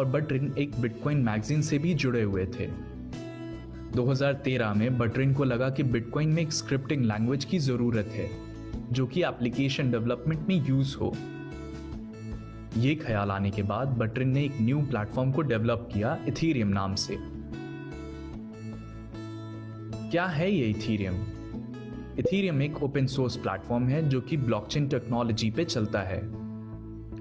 और बटरिन एक bitcoin magazine से भी जुड़े हुए थे। 2013 में बटरिन को लगा कि बिटकॉइन में एक स्क्रिप्टिंग लैंग्वेज की ज़रूरत है जो कि एप्लीकेशन डेवलपमेंट में यूज़ हो। ये ख्याल आने के बाद बटरिन ने एक न्यू प्लेटफॉर्म को डेवलप किया इथेरियम नाम से। क्या है ये इथेरियम? इथेरियम एक ओपन सोर्स प्लेटफॉर्म है जो कि ब्लॉकचेन टेक्नोलॉजी पे चलता है।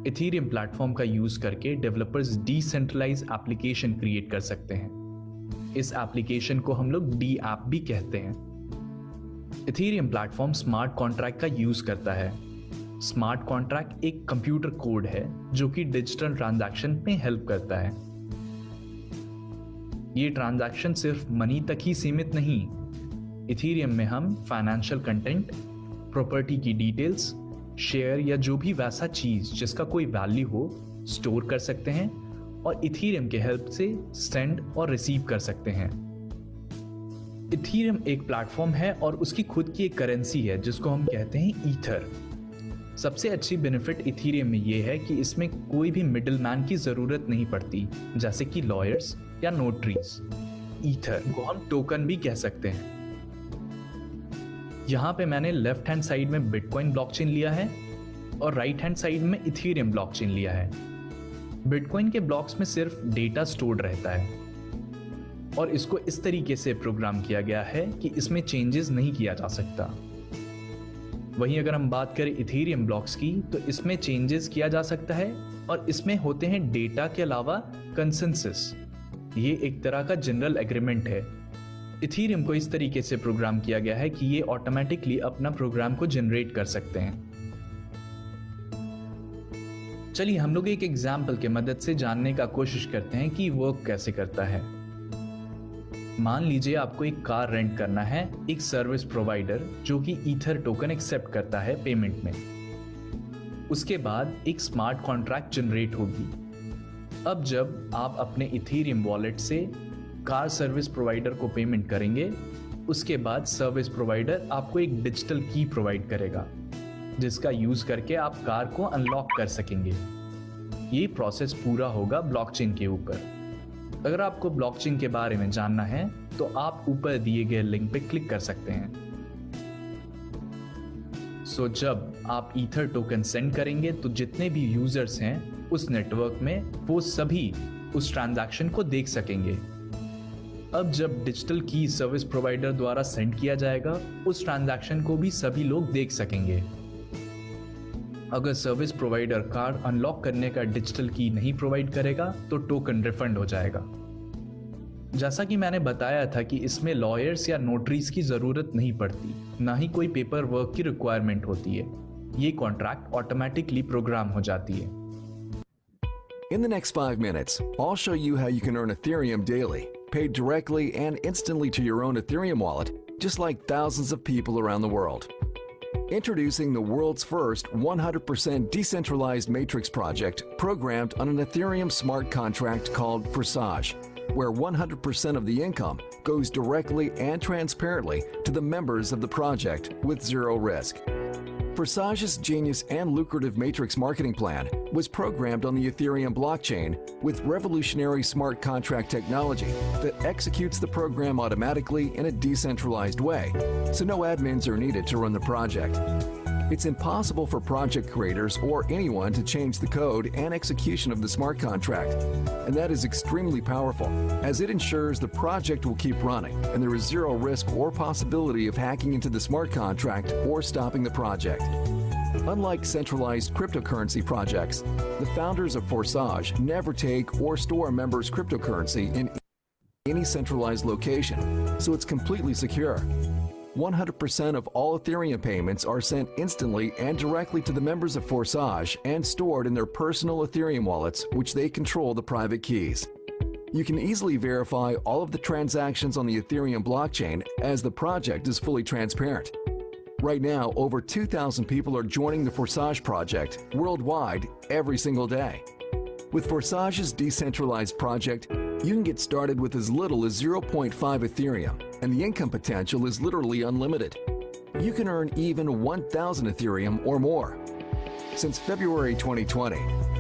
इथेरियम प्लेटफॉर्म का यूज करके डेवलपर्स डिसेंट्रलाइज एप्लीकेशन क्रिएट कर सकते हैं। इस एप्लीकेशन को हम लोग डी ऐप भी कहते हैं। इथेरियम प्लेटफॉर्म स्मार्ट कॉन्ट्रैक्ट का यूज करता है। स्मार्ट कॉन्ट्रैक्ट एक कंप्यूटर कोड है जो कि डिजिटल ट्रांजैक्शन में हेल्प करता है। ये ट्रांजैक्शन सिर्फ मनी तक ही सीमित नहीं। इथेरियम में हम फाइनेंशियल कंटेंट, प्रॉपर्टी की डिटेल्स, शेयर या जो भी वैसा चीज जिसका कोई वैल्यू हो स्टोर कर सकते हैं और इथेरियम के हेल्प से सेंड और रिसीव कर सकते हैं। इथेरियम एक प्लेटफॉर्म है और उसकी खुद की एक करेंसी है जिसको हम कहते हैं ईथर। सबसे अच्छी बेनिफिट इथेरियम में ये है कि इसमें कोई भी मिडिल मैन की जरूरत नहीं पड़ती, जैसे कि लॉयर्स या नोटरीज। ईथर को हम टोकन भी कह सकते हैं। यहाँ पे मैंने लेफ्ट हैंड साइड में बिटकॉइन ब्लॉकचेन लिया है और राइट हैंड साइड में इथेरियम ब्लॉकचेन लिया है। बिटकॉइन के ब्लॉक्स में सिर्फ डेटा स्टोर्ड रहता है और इसको इस तरीके से प्रोग्राम किया गया है कि इसमें चेंजेस नहीं किया जा सकता। वहीं अगर हम बात करें इथेरियम ब्लॉक्स की तो इसमें चेंजेस किया जा सकता है और इसमें होते हैं डेटा के अलावा कंसेंसस। ये एक तरह का जनरल एग्रीमेंट है। इथेरियम को इस तरीके से प्रोग्राम किया गया है कि ये ऑटोमेटिकली अपना प्रोग्राम को जनरेट कर सकते हैं। चलिए हम लोग एक एग्जाम्पल के मदद से जानने का कोशिश करते हैं कि वर्क कैसे करता है। मान लीजिए आपको एक कार रेंट करना है एक सर्विस प्रोवाइडर जो कि ईथर टोकन एक्सेप्ट करता है पेमेंट में। उसके बाद एक स्मार्ट कॉन्ट्रैक्ट जनरेट होगी। अब जब आप अपने इथेरियम वॉलेट से कार सर्विस प्रोवाइडर को पेमेंट करेंगे, उसके बाद सर्विस प्रोवाइडर आपको एक डिजिटल की प्रोवाइड करेगा जिसका यूज करके आप कार को अनलॉक कर सकेंगे। ये प्रोसेस पूरा होगा ब्लॉकचेन के ऊपर। अगर आपको ब्लॉकचेन के बारे में जानना है तो आप ऊपर दिए गए लिंक पे क्लिक कर सकते हैं। जब आप ईथर टोकन सेंड करेंगे तो जितने भी यूजर्स हैं उस नेटवर्क में वो सभी उस ट्रांजैक्शन को देख सकेंगे। अब जब डिजिटल की सर्विस प्रोवाइडर द्वारा सेंड किया जाएगा उस ट्रांजैक्शन को भी सभी लोग देख सकेंगे। अगर सर्विस प्रोवाइडर कार्ड अनलॉक करने का डिजिटल की नहीं प्रोवाइड करेगा तो टोकन रिफंड हो जाएगा। जैसा कि मैंने बताया था कि इसमें लॉयर्स या नोटरीज की जरूरत नहीं पड़ती, ना ही कोई पेपर वर्क की रिक्वायरमेंट होती है। ये कॉन्ट्रैक्ट ऑटोमेटिकली प्रोग्राम हो जाती है। In the next 5 minutes, I'll show you how you can earn Ethereum daily, paid directly and instantly to your own Ethereum wallet, just like thousands of people around the world. Introducing the world's first 100% decentralized matrix project programmed on an Ethereum smart contract called Forsage, where 100% of the income goes directly and transparently to the members of the project with zero risk. Forsage's genius and lucrative matrix marketing plan was programmed on the Ethereum blockchain with revolutionary smart contract technology that executes the program automatically in a decentralized way, so no admins are needed to run the project. It's impossible for project creators or anyone to change the code and execution of the smart contract, and that is extremely powerful as it ensures the project will keep running and there is zero risk or possibility of hacking into the smart contract or stopping the project. Unlike centralized cryptocurrency projects, the founders of Forsage never take or store members' cryptocurrency in any centralized location, so it's completely secure. 100% of all Ethereum payments are sent instantly and directly to the members of Forsage and stored in their personal Ethereum wallets, which they control the private keys. You can easily verify all of the transactions on the Ethereum blockchain as the project is fully transparent. Right now, over 2,000 people are joining the Forsage project worldwide every single day. With Forsage's decentralized project, you can get started with as little as 0.5 Ethereum, and the income potential is literally unlimited. You can earn even 1,000 Ethereum or more. Since February 2020,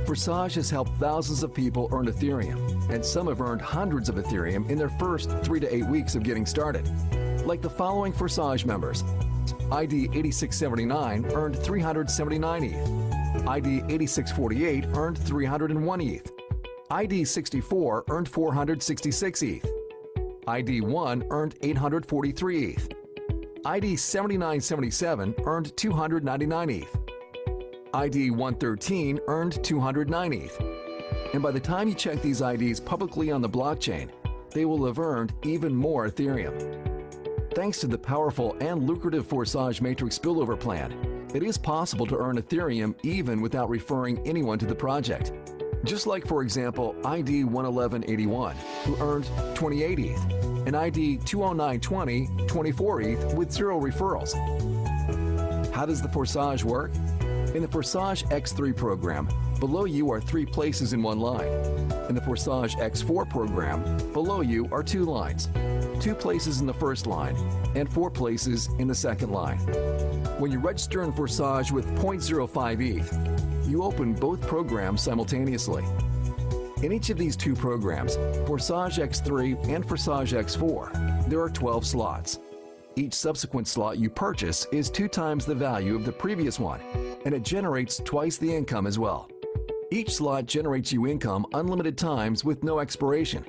Forsage has helped thousands of people earn Ethereum, and some have earned hundreds of Ethereum in their first 3 to 8 weeks of getting started. Like the following Forsage members. ID 8679 earned 379 ETH. ID 8648 earned 301 ETH. ID 64 earned 466 ETH. ID 1 earned 843 ETH. ID 7977 earned 299 ETH. ID 113 earned 209 ETH. And by the time you check these IDs publicly on the blockchain, they will have earned even more Ethereum. Thanks to the powerful and lucrative Forsage Matrix spillover plan, it is possible to earn Ethereum even without referring anyone to the project. Just like, for example, ID 11181, who earned 28 ETH, and ID 20920, 24 ETH with 0 referrals. How does the Forsage work? In the Forsage X3 program, below you are 3 places in one line. In the Forsage X4 program, below you are 2 lines, 2 places in the first line, and 4 places in the second line. When you register in Forsage with 0.05 ETH, you open both programs simultaneously. In each of these 2 programs, Forsage X3 and Forsage X4, there are 12 slots. Each subsequent slot you purchase is 2 times the value of the previous one, and it generates twice the income as well. Each slot generates you income unlimited times with no expiration.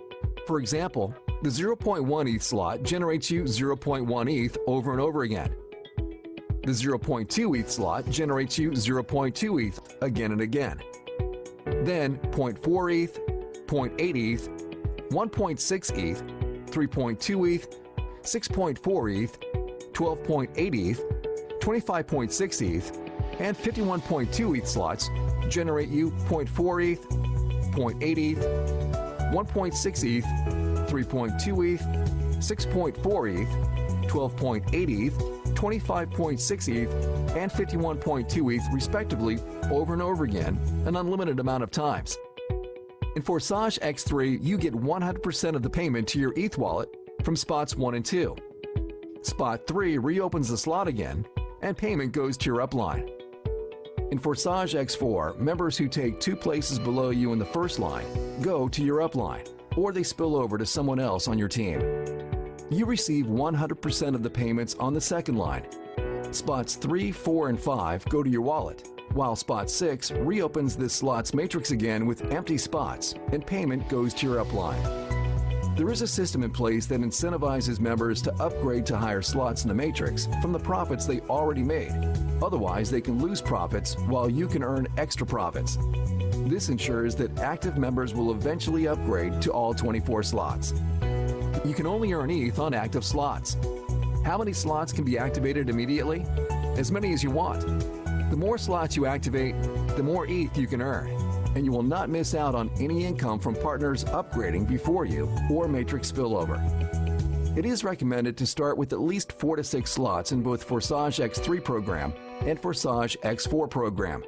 For example, the 0.1 ETH slot generates you 0.1 ETH over and over again. The 0.2 ETH slot generates you 0.2 ETH again and again. Then 0.4 ETH, 0.8 ETH, 1.6 ETH, 3.2 ETH, 6.4 ETH, 12.8 ETH, 25.6 ETH, and 51.2 ETH slots generate you 0.4 ETH, 0.8 ETH, 1.6 ETH, 3.2 ETH, 6.4 ETH, 12.8 ETH, 25.6 ETH, and 51.2 ETH respectively over and over again an unlimited amount of times. In Forsage X3, you get 100% of the payment to your ETH wallet from spots 1 and 2. Spot 3 reopens the slot again, and payment goes to your upline. In Forsage X4, members who take 2 places below you in the first line go to your upline, or they spill over to someone else on your team. You receive 100% of the payments on the second line. Spots 3, 4, and 5 go to your wallet, while spot 6 reopens this slot's matrix again with empty spots, and payment goes to your upline. There is a system in place that incentivizes members to upgrade to higher slots in the matrix from the profits they already made. Otherwise, they can lose profits while you can earn extra profits. This ensures that active members will eventually upgrade to all 24 slots. You can only earn ETH on active slots. How many slots can be activated immediately? As many as you want. The more slots you activate, the more ETH you can earn, and you will not miss out on any income from partners upgrading before you or matrix spillover. It is recommended to start with at least 4 to 6 slots in both Forsage X3 program and Forsage X4 program.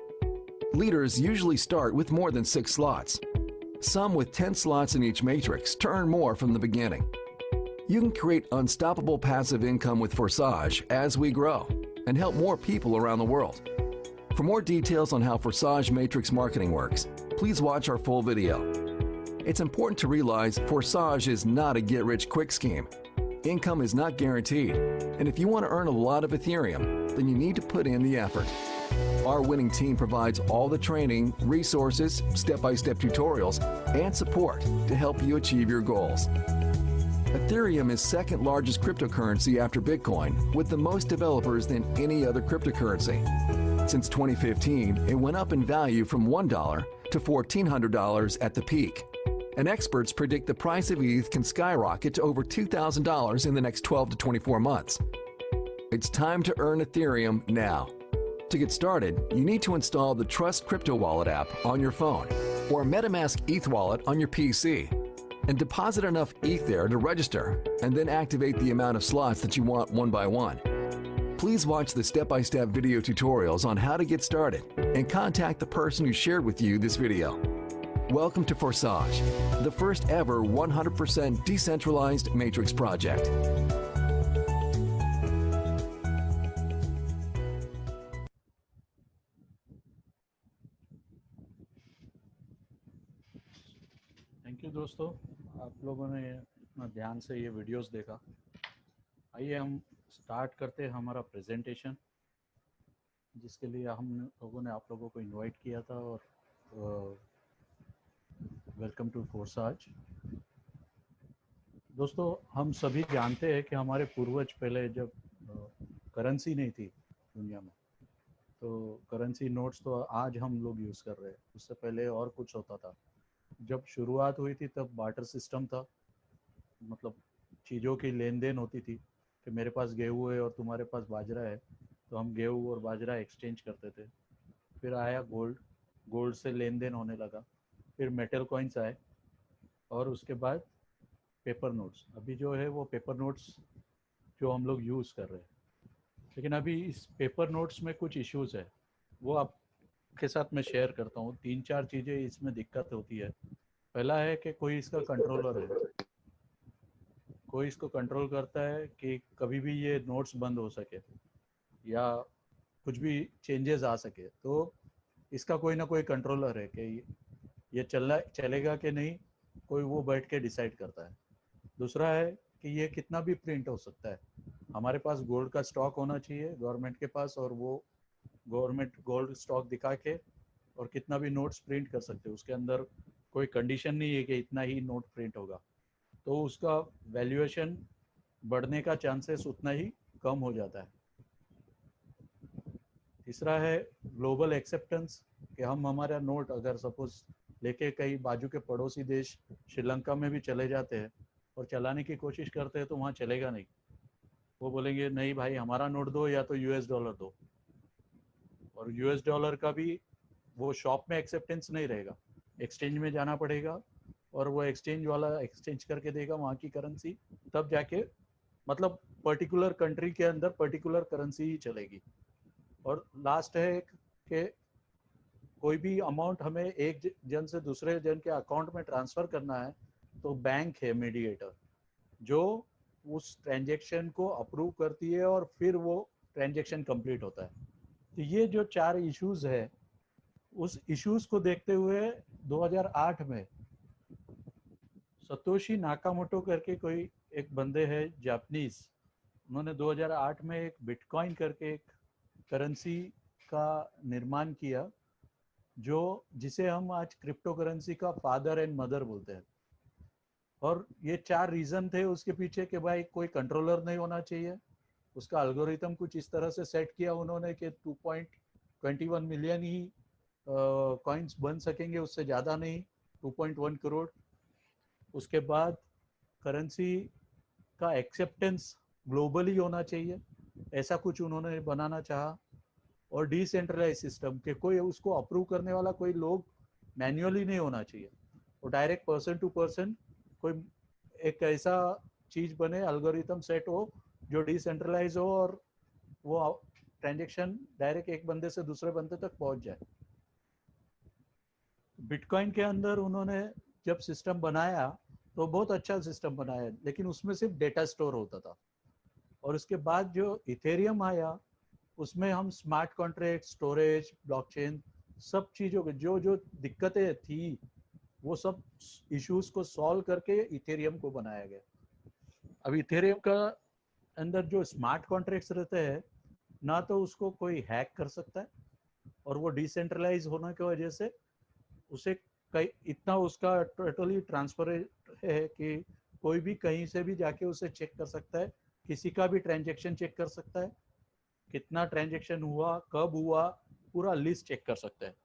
Leaders usually start with more than 6 slots. Some with 10 slots in each matrix to earn more from the beginning. You can create unstoppable passive income with Forsage as we grow and help more people around the world. For more details on how Forsage Matrix marketing works, please watch our full video. It's important to realize Forsage is not a get-rich-quick scheme. Income is not guaranteed, and if you want to earn a lot of Ethereum, then you need to put in the effort. Our winning team provides all the training, resources, step-by-step tutorials, and support to help you achieve your goals. Ethereum is second largest cryptocurrency after Bitcoin, with the most developers than any other cryptocurrency. Since 2015, it went up in value from $1 to $1,400 at the peak. And experts predict the price of ETH can skyrocket to over $2,000 in the next 12 to 24 months. It's time to earn Ethereum now. To get started, you need to install the Trust Crypto Wallet app on your phone or MetaMask ETH Wallet on your PC and deposit enough ETH there to register and then activate the amount of slots that you want one by one. Please watch the step-by-step video tutorials on how to get started and contact the person who shared with you this video. Welcome to Forsage, the first ever 100% decentralized matrix project. दोस्तों, आप लोगों ने इतना ध्यान से ये videos देखा। आइए हम स्टार्ट करते हैं हमारा प्रेजेंटेशन, जिसके लिए हम लोगों ने आप लोगों को इनवाइट किया था। और वेलकम टू फोरसाज। दोस्तों, हम सभी जानते हैं कि हमारे पूर्वज पहले जब करेंसी नहीं थी दुनिया में, तो करेंसी नोट्स तो आज हम लोग यूज़ कर रहे हैं। उससे पहले और कुछ होता था। जब शुरुआत हुई थी तब बार्टर सिस्टम था, मतलब चीज़ों की लेन देन होती थी कि मेरे पास गेहूँ है और तुम्हारे पास बाजरा है, तो हम गेहूँ और बाजरा एक्सचेंज करते थे। फिर आया गोल्ड, गोल्ड से लेन देन होने लगा। फिर मेटल कॉइन्स आए और उसके बाद पेपर नोट्स। अभी जो है वो पेपर नोट्स जो हम लोग यूज़ कर रहे हैं, लेकिन अभी इस पेपर नोट्स में कुछ इश्यूज़ है, वो आपके साथ मैं शेयर करता हूँ। 3-4 चीज़ें इसमें दिक्कत होती है। पहला है कि कोई इसका कंट्रोलर है, कोई इसको कंट्रोल करता है कि कभी भी ये नोट्स बंद हो सके या कुछ भी चेंजेस आ सके। तो इसका कोई ना कोई कंट्रोलर है कि ये चलेगा कि नहीं, कोई वो बैठ के डिसाइड करता है। दूसरा है कि ये कितना भी प्रिंट हो सकता है। हमारे पास गोल्ड का स्टॉक होना चाहिए गवर्नमेंट के पास, और वो गवर्नमेंट गोल्ड स्टॉक दिखा के और कितना भी नोट्स प्रिंट कर सकते हैं। उसके अंदर कोई कंडीशन नहीं है कि इतना ही नोट प्रिंट होगा, तो उसका वैल्यूएशन बढ़ने का चांसेस उतना ही कम हो जाता है। तीसरा है ग्लोबल एक्सेप्टेंस, कि हम हमारा नोट अगर सपोज लेके कहीं बाजू के पड़ोसी देश श्रीलंका में भी चले जाते हैं और चलाने की कोशिश करते हैं, तो वहाँ चलेगा नहीं। वो बोलेंगे नहीं भाई, हमारा नोट दो या तो यूएस डॉलर दो। और यूएस डॉलर का भी वो शॉप में एक्सेप्टेंस नहीं रहेगा, एक्सचेंज में जाना पड़ेगा, और वो एक्सचेंज वाला एक्सचेंज करके देगा वहाँ की करेंसी, तब जाके मतलब पर्टिकुलर कंट्री के अंदर पर्टिकुलर करेंसी ही चलेगी। और लास्ट है कि कोई भी अमाउंट हमें एक जन से दूसरे जन के अकाउंट में ट्रांसफ़र करना है, तो बैंक है मीडिएटर जो उस ट्रांजेक्शन को अप्रूव करती है और फिर वो ट्रांजेक्शन कंप्लीट होता है। तो ये जो 4 इश्यूज़ है, उस इश्यूज़ को देखते हुए 2008 में सतोशी नाकामोटो करके कोई एक बंदे हैं जापानीज, उन्होंने 2008 में एक बिटकॉइन करके एक करेंसी का निर्माण किया, जो जिसे हम आज क्रिप्टो करेंसी का फादर एंड मदर बोलते हैं। और ये 4 रीज़न थे उसके पीछे कि भाई कोई कंट्रोलर नहीं होना चाहिए। उसका एल्गोरिथम कुछ इस तरह से सेट किया उन्होंने कि 2.21 मिलियन ही कॉइन्स बन सकेंगे, उससे ज़्यादा नहीं, 2.1 करोड़। उसके बाद करेंसी का एक्सेप्टेंस ग्लोबली होना चाहिए, ऐसा कुछ उन्होंने बनाना चाहा। और डिसेंट्रलाइज सिस्टम के कोई उसको अप्रूव करने वाला कोई लोग मैन्युअली नहीं होना चाहिए, और डायरेक्ट पर्सन टू पर्सन कोई एक ऐसा चीज़ बने, एल्गोरिथम सेट हो जो डिसेंट्रलाइज हो और वो ट्रांजेक्शन डायरेक्ट एक बंदे से दूसरे बंदे तक पहुंच जाए। बिटकॉइन के अंदर उन्होंने जब सिस्टम बनाया तो बहुत अच्छा सिस्टम बनाया, लेकिन उसमें सिर्फ डेटा स्टोर होता था। और उसके बाद जो इथेरियम आया, उसमें हम स्मार्ट कॉन्ट्रैक्ट, स्टोरेज, ब्लॉकचेन, सब चीज़ों के जो जो दिक्कतें थी, वो सब इश्यूज को सॉल्व करके इथेरियम को बनाया गया। अब इथेरियम का अंदर जो स्मार्ट कॉन्ट्रैक्ट्स रहते हैं, ना तो उसको कोई हैक कर सकता है, और वो डिसेंट्रलाइज होने की वजह से उसे कई इतना उसका टोटली ट्रांसपेरेंट है कि कोई भी कहीं से भी जाके उसे चेक कर सकता है, किसी का भी ट्रांजेक्शन चेक कर सकता है, कितना ट्रांजेक्शन हुआ, कब हुआ, पूरा लिस्ट चेक कर सकता है।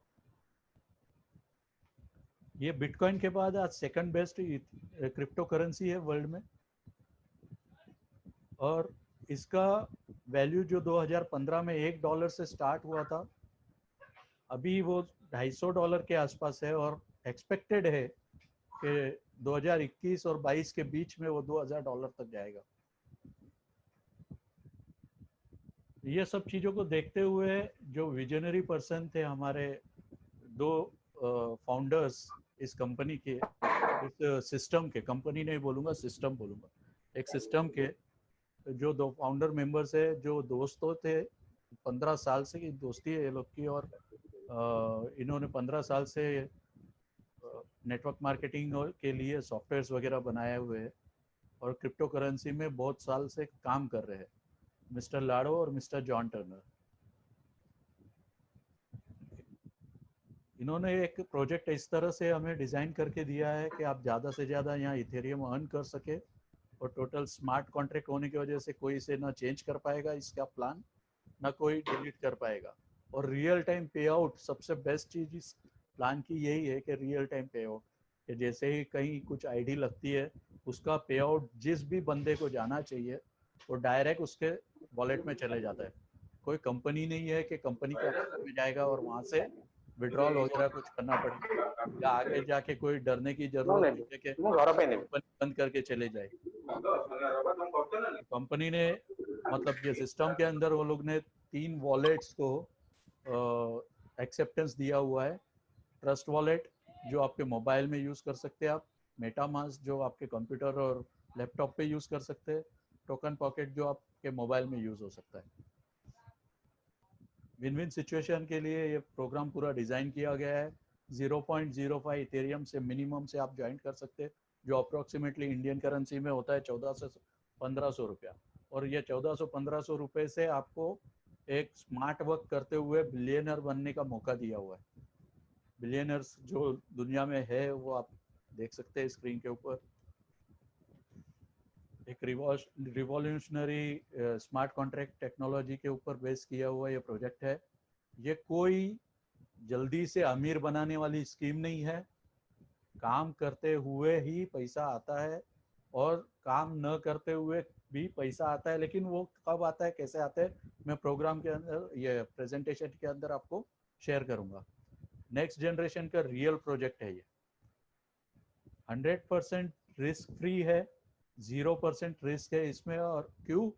ये बिटकॉइन के बाद आज सेकंड बेस्ट क्रिप्टो करेंसी है वर्ल्ड में, और इसका वैल्यू जो 2015 में $1 से स्टार्ट हुआ था, अभी वो $250 के आसपास है, और एक्सपेक्टेड है कि 2021 और 22 के बीच में वो $2000 तक जाएगा। ये सब चीज़ों को देखते हुए जो विजनरी पर्सन थे हमारे 2 फाउंडर्स इस कंपनी के, इस सिस्टम के, कंपनी नहीं बोलूँगा सिस्टम बोलूँगा, एक सिस्टम के जो 2 फाउंडर मेंबर्स है, जो दोस्तों थे, 15 साल से की दोस्ती है ये लोग की, और इन्होंने 15 साल से नेटवर्क मार्केटिंग के लिए सॉफ्टवेयर्स वगैरह बनाए हुए हैं और क्रिप्टो करेंसी में बहुत साल से काम कर रहे हैं, मिस्टर लाडो और मिस्टर जॉन टर्नर। इन्होंने एक प्रोजेक्ट इस तरह से हमें डिज़ाइन करके दिया है कि आप ज़्यादा से ज़्यादा यहाँ इथेरियम अर्न कर सके, और टोटल स्मार्ट कॉन्ट्रैक्ट होने की वजह से कोई इसे ना चेंज कर पाएगा इसका प्लान, ना कोई डिलीट कर पाएगा। और रियल टाइम पे आउट, सबसे बेस्ट चीज़ इस प्लान की यही है कि रियल टाइम पे आउट, कि जैसे ही कहीं कुछ आईडी लगती है उसका पे आउट जिस भी बंदे को जाना चाहिए वो डायरेक्ट उसके वॉलेट में चले जाता है। कोई कंपनी नहीं है कि कंपनी के अकाउंट में जाएगा और वहाँ से विड्रॉल वगैरह कुछ करना पड़ेगा, या आगे जाके कोई डरने की जरूरत नहीं है कि कंपनी बंद करके चले जाए। कंपनी ने मतलब ये सिस्टम के अंदर वो लोग ने 3 वॉलेट्स को एक्सेप्टेंस दिया हुआ है। ट्रस्ट वॉलेट जो आपके मोबाइल में यूज़ कर सकते हैं आप, मेटामास्क जो आपके कंप्यूटर और लैपटॉप पे यूज़ कर सकते हैं, टोकन पॉकेट जो आपके मोबाइल में यूज़ हो सकता है। विन विन सिचुएशन के लिए ये प्रोग्राम पूरा डिज़ाइन किया गया है। 0.05 इथेरियम से मिनिमम से आप ज्वाइन कर सकते हैं, जो अप्रोक्सीमेटली इंडियन करेंसी में होता है 1400 से 1500 रुपया। और ये 1400-1500 रुपये से आपको एक स्मार्ट वर्क करते हुए बिलियनर बनने का मौका दिया हुआ है। बिलियनर्स जो दुनिया में है वो आप देख सकते हैं स्क्रीन के ऊपर। एक रिवॉल्यूशनरी स्मार्ट कॉन्ट्रैक्ट टेक्नोलॉजी के ऊपर बेस किया हुआ ये प्रोजेक्ट है। ये कोई जल्दी से अमीर बनाने वाली स्कीम नहीं है। काम करते हुए ही पैसा आता है और काम न करते हुए भी पैसा आता है, लेकिन वो कब आता है, कैसे आता है, मैं प्रोग्राम के अंदर, ये प्रेजेंटेशन के अंदर आपको शेयर करूंगा। नेक्स्ट जनरेशन का रियल प्रोजेक्ट है ये। 100% रिस्क फ्री है, 0% रिस्क है इसमें। और क्यों?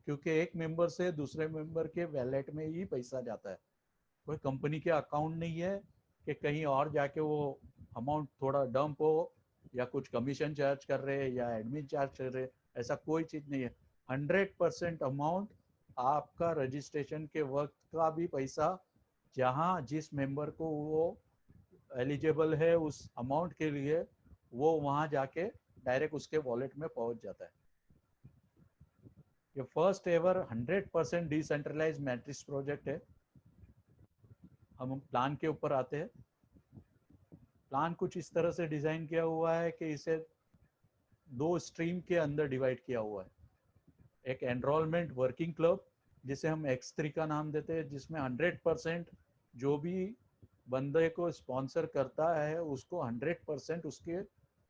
क्योंकि एक मेंबर से दूसरे मेंबर के वैलेट में ही पैसा जाता है। कोई कंपनी के अकाउंट नहीं है कि कहीं और जाके वो अमाउंट थोड़ा डंप हो, या कुछ कमीशन चार्ज कर रहे हैं या एडमिन चार्ज कर रहे हैं, ऐसा कोई चीज़ नहीं है। 100% अमाउंट आपका रजिस्ट्रेशन के वक्त का भी पैसा, जहाँ जिस मेंबर को वो एलिजिबल है उस अमाउंट के लिए, वो वहाँ जाके डायरेक्ट उसके वॉलेट में पहुँच जाता है। ये first ever 100% decentralize matrix project है। हम प्लान के ऊपर आते हैं। प्लान कुछ इस तरह से डिज़ाइन किया हुआ है कि इसे 2 स्ट्रीम के अंदर डिवाइड किया हुआ है। एक एनरोलमेंट वर्किंग क्लब, जिसे हम X3 का नाम देते हैं, जिसमें 100% जो भी बंदे को स्पॉन्सर करता है उसको 100% उसके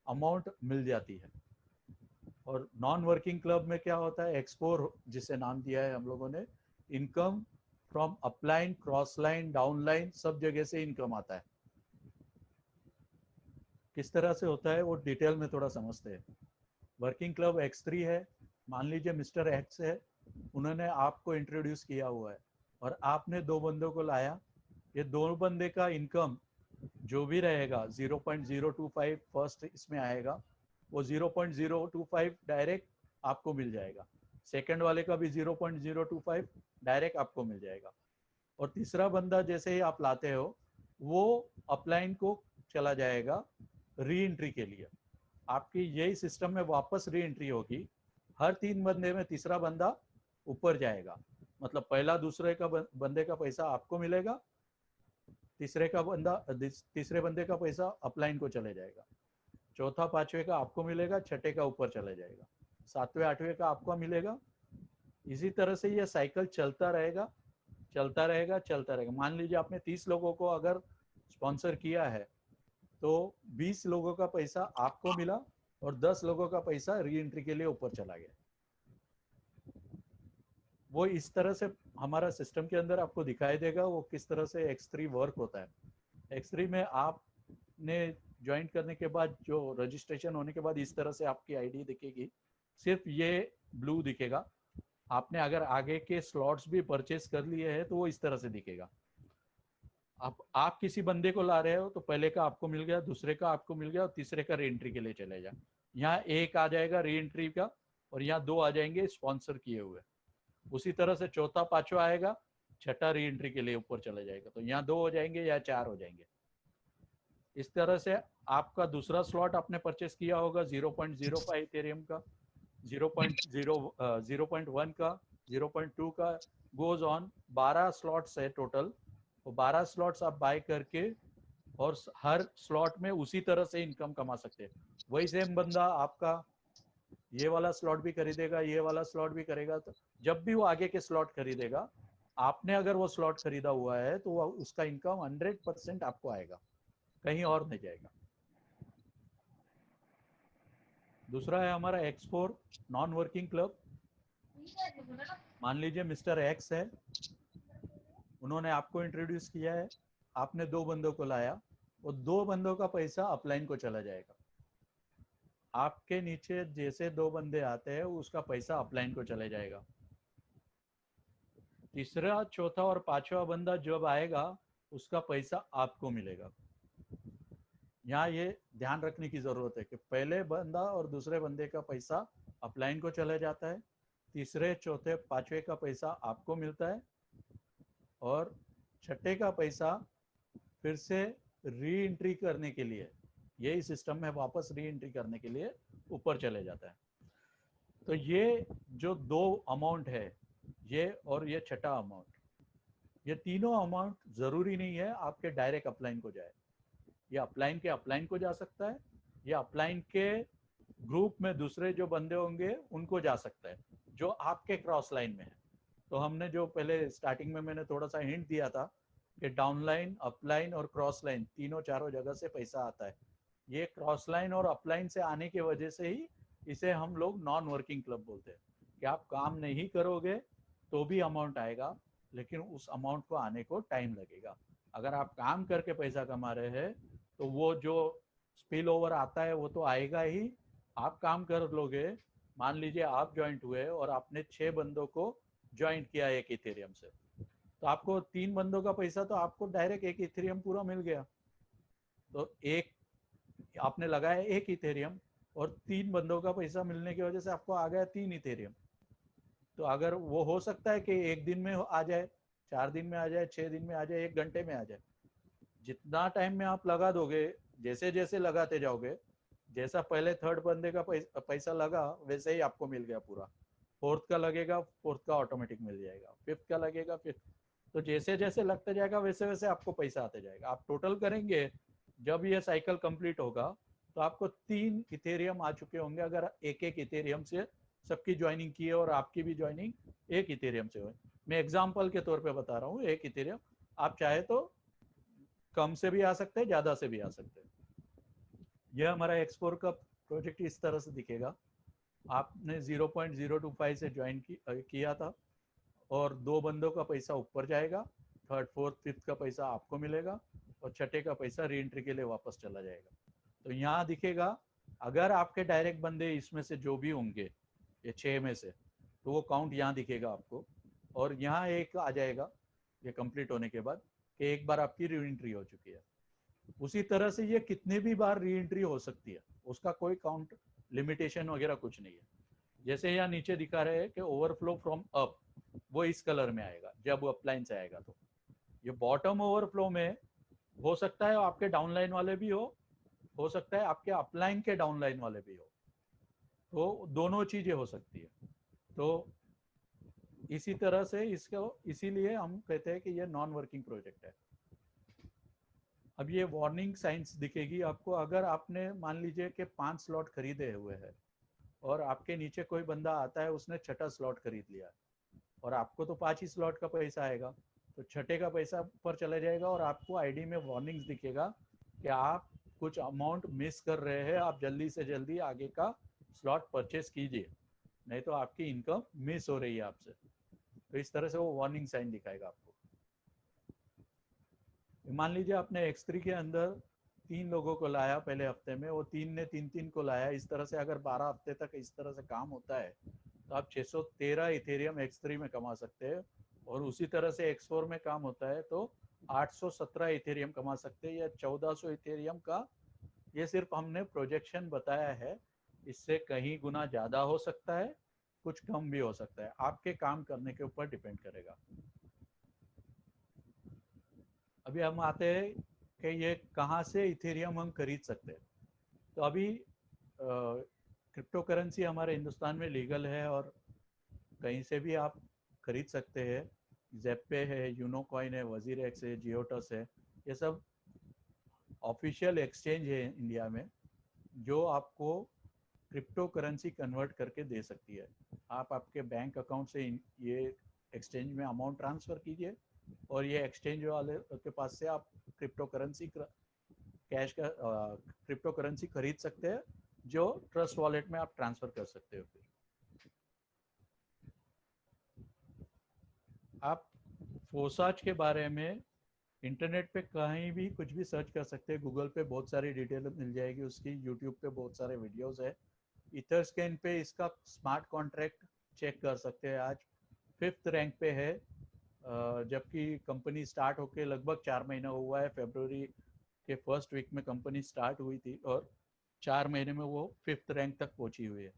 अमाउंट मिल जाती है। और नॉन वर्किंग क्लब में क्या होता है, X4 जिसे नाम दिया है हम लोगों ने, income from upline, cross line, down line, सब जगह से इनकम आता है। किस तरह से होता है वो डिटेल में थोड़ा समझते हैं। वर्किंग क्लब X3 है। मान लीजिए मिस्टर X है, उन्होंने आपको इंट्रोड्यूस किया हुआ है और आपने 2 बंदों को लाया। ये 2 बंदे का इनकम जो भी रहेगा 0.025 फर्स्ट इसमें आएगा, वो 0.025 डायरेक्ट आपको मिल जाएगा। सेकंड वाले का भी 0.025 डायरेक्ट आपको मिल जाएगा। और तीसरा बंदा जैसे ही आप लाते हो वो अपलाइन को चला जाएगा री एंट्री के लिए। आपकी यही सिस्टम में वापस री एंट्री होगी। हर 3 बंदे में तीसरा बंदा ऊपर जाएगा, मतलब पहला दूसरे का बंदे का पैसा आपको मिलेगा, तीसरे बंदे का पैसा अपलाइन को चले जाएगा, चौथा पांचवे का आपको मिलेगा, छठे का ऊपर चले जाएगा, सातवें आठवें का आपको मिलेगा। इसी तरह से ये साइकिल चलता रहेगा, चलता रहेगा, चलता रहेगा। मान लीजिए आपने 30 लोगों को अगर स्पॉन्सर किया है तो 20 लोगों का पैसा आपको मिला और 10 लोगों का पैसा री एंट्री के लिए ऊपर चला गया। वो इस तरह से हमारा सिस्टम के अंदर आपको दिखाई देगा वो किस तरह से X3 वर्क होता है। X3 में आपने ज्वाइन करने के बाद, जो रजिस्ट्रेशन होने के बाद, इस तरह से आपकी आईडी दिखेगी, सिर्फ ये ब्लू दिखेगा। आपने अगर आगे के स्लॉट्स भी परचेस कर लिए हैं तो वो इस तरह से दिखेगा। आप किसी बंदे को ला रहे हो तो पहले का आपको मिल गया, दूसरे का आपको मिल गया और तीसरे का री एंट्री के लिए चले जा। यहाँ एक आ जाएगा री एंट्री का और यहाँ 2 आ जाएंगे स्पॉन्सर किए हुए। उसी तरह से चौथा पांचवा आएगा, छठा री एंट्री के लिए ऊपर चला जाएगा, तो यहाँ 2 हो जाएंगे या 4 हो जाएंगे। इस तरह से आपका दूसरा स्लॉट आपने परचेस किया होगा 0.05 इथेरियम का, 0.1 का, 0.2 का, गोज ऑन 12 स्लॉट्स है टोटल। तो 12 स्लॉट्स आप बाय करके और हर स्लॉट में उसी तरह से इनकम कमा सकते हैं। वही सेम बंदा आपका ये वाला स्लॉट भी खरीदेगा, ये वाला स्लॉट भी करेगा, तो जब भी वो आगे के स्लॉट खरीदेगा, आपने अगर वो स्लॉट खरीदा हुआ है तो वो उसका इनकम 100% आपको आएगा, कहीं और नहीं जाएगा। दूसरा है हमारा X4 नॉन वर्किंग क्लब। मान लीजिए मिस्टर एक्स है, उन्होंने आपको इंट्रोड्यूस किया है, आपने 2 बंदों को लाया, वो 2 बंदों का पैसा अपलाइन को चला जाएगा। आपके नीचे जैसे 2 बंदे आते हैं उसका पैसा अपलाइन को चले जाएगा। तीसरा, चौथा और पांचवा बंदा जब आएगा उसका पैसा आपको मिलेगा। यहाँ ये ध्यान रखने की जरूरत है कि पहले बंदा और दूसरे बंदे का पैसा अपलाइन को चला जाता है, तीसरे चौथे पांचवे का पैसा आपको मिलता है, और छठे का पैसा फिर से री एंट्री करने के लिए, यही सिस्टम में वापस री एंट्री करने के लिए ऊपर चले जाता है। तो ये जो 2 अमाउंट है, ये और ये छठा अमाउंट, ये तीनों अमाउंट जरूरी नहीं है आपके डायरेक्ट अपलाइन को जाए। ये अपलाइन के अपलाइन को जा सकता है, या अपलाइन के ग्रुप में दूसरे जो बंदे होंगे उनको जा सकता है जो आपके क्रॉस लाइन में है। तो हमने जो पहले स्टार्टिंग में मैंने थोड़ा सा हिंट दिया था कि डाउनलाइन, अपलाइन और क्रॉस लाइन तीनों चारों जगह से पैसा आता है। ये क्रॉस लाइन और अपलाइन से आने की वजह से ही इसे हम लोग नॉन वर्किंग क्लब बोलते हैं, कि आप काम नहीं करोगे तो भी अमाउंट आएगा, लेकिन उस अमाउंट को आने को टाइम लगेगा। अगर आप काम करके पैसा कमा रहे हैं तो वो जो स्पिल ओवर आता है वो तो आएगा ही। आप काम कर लोगे, मान लीजिए आप ज्वाइंट हुए और आपने 6 बंदों को ज्वाइंट किया एक इथेरियम से, तो आपको 3 बंदों का पैसा तो आपको डायरेक्ट एक इथेरियम पूरा मिल गया। तो एक आपने लगाया एक इथेरियम और 3 बंदों का पैसा मिलने की वजह से आपको आ गया 3 इथेरियम। तो अगर वो हो सकता है कि 1 दिन में आ जाए, 4 दिन में आ जाए, 6 दिन में आ जाए, 1 घंटे में आ जाए। जितना टाइम में आप लगा दोगे, जैसे जैसे लगाते जाओगे, जैसा पहले थर्ड बंदे का पैसा लगा वैसे ही आपको मिल गया पूरा। फोर्थ का लगेगा, फोर्थ का ऑटोमेटिक मिल जाएगा, फिफ्थ का लगेगा, फिफ्थ। तो जैसे जैसे लगता जाएगा वैसे वैसे आपको पैसा आते जाएगा। आप टोटल करेंगे, जब ये साइकिल कंप्लीट होगा तो आपको 3 इथेरियम आ चुके होंगे, अगर एक एक इथेरियम से सबकी ज्वाइनिंग की है और आपकी भी ज्वाइनिंग एक इथेरियम से हो। मैं एग्जाम्पल के तौर पे बता रहा हूँ, एक इथेरियम, आप चाहे तो कम से भी आ सकते हैं, ज्यादा से भी आ सकते हैं। यह हमारा X4 का प्रोजेक्ट इस तरह से दिखेगा। आपने 0.025 से ज्वाइन किया था, और 2 बंदों का पैसा ऊपर जाएगा, थर्ड फोर्थ फिफ्थ का पैसा आपको मिलेगा, और छठे का पैसा री एंट्री के लिए वापस चला जाएगा। तो यहाँ दिखेगा, अगर आपके डायरेक्ट बंदे इसमें से जो भी होंगे, ये 6 में से, तो वो काउंट यहाँ दिखेगा आपको, और यहाँ एक आ जाएगा ये कंप्लीट होने के बाद कि एक बार आपकी री एंट्री हो चुकी है। उसी तरह से ये कितने भी बार री एंट्री हो सकती है, उसका कोई काउंट लिमिटेशन वगैरह कुछ नहीं है। जैसे यहाँ नीचे दिखा रहे हैं कि ओवरफ्लो फ्रॉम अप, वो इस कलर में आएगा जब अपलाइन से आएगा। तो ये बॉटम ओवरफ्लो में हो सकता है आपके डाउनलाइन वाले भी हो सकता है आपके अपलाइन के डाउनलाइन वाले भी हो, तो दोनों चीजें हो सकती है। तो इसी तरह से इसको, इसीलिए हम कहते हैं कि ये नॉन वर्किंग प्रोजेक्ट है। अब ये वार्निंग साइंस दिखेगी आपको, अगर आपने मान लीजिए कि 5 स्लॉट खरीदे हुए हैं और आपके नीचे कोई बंदा आता है उसने छठा स्लॉट खरीद लिया, और आपको तो 5 ही स्लॉट का पैसा आएगा, तो छठे का पैसा ऊपर चले जाएगा और आपको आईडी में वार्निंग्स दिखेगा कि आप कुछ अमाउंट मिस कर रहे हैं, आप जल्दी से जल्दी आगे का स्लॉट परचेस कीजिए, नहीं तो आपकी इनकम मिस हो रही है आपसे। तो इस तरह से वो वार्निंग साइन दिखाएगा आपको। मान लीजिए आपने X3 के अंदर 3 लोगों को लाया पहले हफ्ते में, वो 3 ने 3 को लाया। इस तरह से अगर 12 हफ्ते तक इस तरह से काम होता है तो आप 613 इथेरियम X3 में कमा सकते हैं, और उसी तरह से X4 में काम होता है तो 817 इथेरियम कमा सकते हैं, या 1400 इथेरियम का। ये सिर्फ हमने प्रोजेक्शन बताया है, इससे कहीं गुना ज़्यादा हो सकता है, कुछ कम भी हो सकता है, आपके काम करने के ऊपर डिपेंड करेगा। अभी हम आते हैं कि ये कहाँ से इथेरियम हम खरीद सकते हैं। तो अभी क्रिप्टो करेंसी हमारे हिंदुस्तान में लीगल है और कहीं से भी आप खरीद सकते हैं। जेपे है, यूनो कॉइन है, वजीर एक्स है, जियोटस है, ये सब ऑफिशियल एक्सचेंज है इंडिया में जो आपको क्रिप्टो करेंसी कन्वर्ट करके दे सकती है। आप आपके बैंक अकाउंट से ये एक्सचेंज में अमाउंट ट्रांसफ़र कीजिए और ये एक्सचेंज वाले के पास से आप क्रिप्टो करेंसी कैश का क्रिप्टो करेंसी खरीद सकते हैं जो ट्रस्ट वॉलेट में आप ट्रांसफ़र कर सकते हो। फिर आप फोसाज के बारे में इंटरनेट पे कहीं भी कुछ भी सर्च कर सकते हैं। गूगल पे बहुत सारी डिटेल मिल जाएगी उसकी, यूट्यूब पे बहुत सारे वीडियोस है। इथरस्कैन पे इसका स्मार्ट कॉन्ट्रैक्ट चेक कर सकते हैं, आज 5th रैंक पे है, जबकि कंपनी स्टार्ट होके लगभग 4 महीना हुआ है। फरवरी के फर्स्ट वीक में कंपनी स्टार्ट हुई थी और 4 महीने में वो 5th रैंक तक पहुंची हुई है।